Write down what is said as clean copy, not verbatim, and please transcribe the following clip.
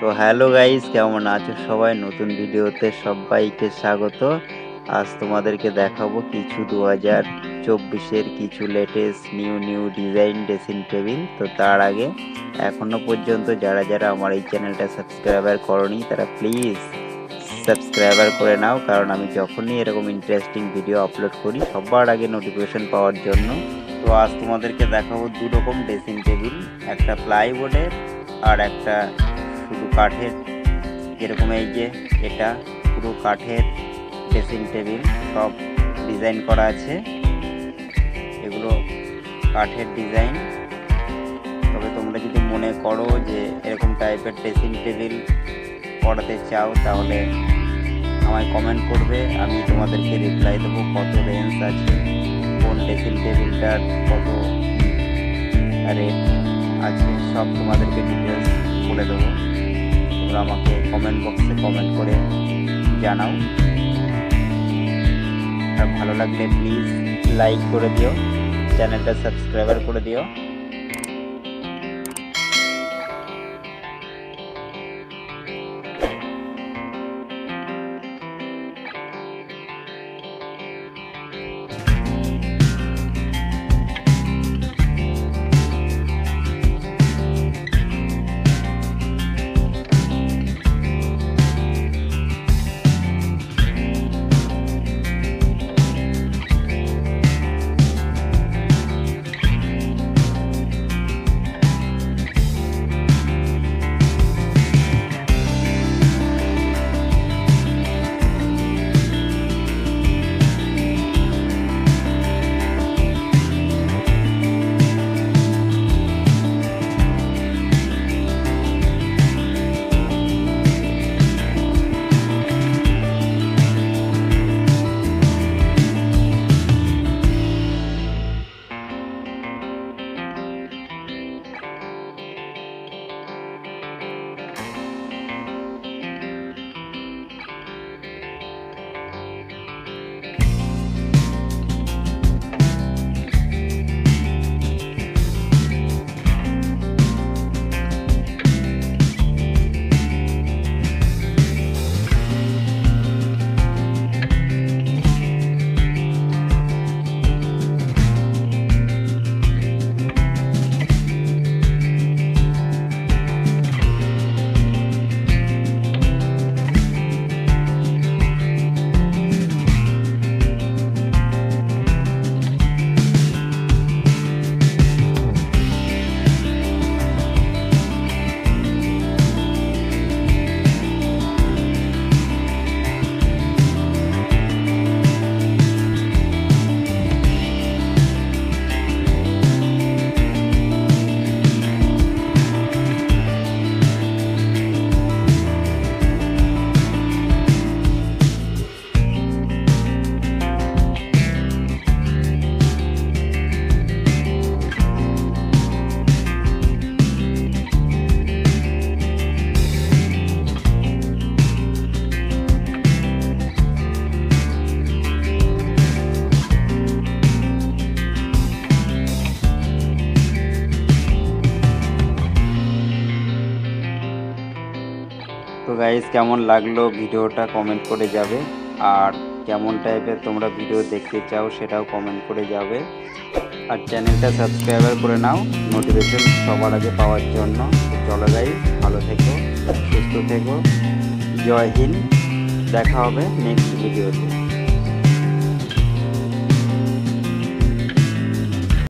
তো hello guys, কেমন আছো সবাই? নতুন ভিডিওতে সবাইকে স্বাগত। আজ তোমাদেরকে দেখাবো কিছু 2024-এর কিছু latest new design dressing table. তো তার আগে এখনো পর্যন্ত যারা আমার এই চ্যানেলটা সাবস্ক্রাইবার করনি তারা প্লিজ সাবস্ক্রাইবার করে নাও, কারণ আমি যখনই এরকম ইন্টারেস্টিং ভিডিও আপলোড করি সবার আগে নোটিফিকেশন পাওয়ার জন্য। তো আজ তোমাদেরকে দেখাবো দু রকম ড্রেসিং টেবিল, একটা প্লাইবোর্ডের আর একটা শুধু কাঠের। যেরকম এই যে এটা পুরো কাঠের ড্রেসিং টেবিল, সব ডিজাইন করা আছে, এগুলো কাঠের ডিজাইন। তবে তোমরা যদি মনে করো যে এরকম টাইপের ড্রেসিং টেবিল করাতে চাও তাহলে আমায় কমেন্ট করবে, আমি তোমাদেরকে রিপ্লাই দেবো কত রেঞ্জ আছে, কোন ড্রেসিং টেবিলটার কত রেট আছে, সব তোমাদেরকে ডিটেলস বলে দেবো। তোমরা আমাকে কমেন্ট বক্সে কমেন্ট করে জানাও। আর ভালো লাগলে প্লিজ লাইক করে দিও, চ্যানেলটা সাবস্ক্রাইবার করে দিও। তো গাইস, কেমন লাগলো ভিডিওটা কমেন্ট করে যাবে, আর কেমন টাইপের তোমরা ভিডিও দেখতে চাও সেটাও কমেন্ট করে যাবে। আর চ্যানেলটা সাবস্ক্রাইবার করে নাও নোটিফিকেশন সবার আগে পাওয়ার জন্য। চলো গাইস, ভালো থেকো, সুস্থ থেকো, জয় হিন্দ। দেখা হবে নেক্সট ভিডিওতে।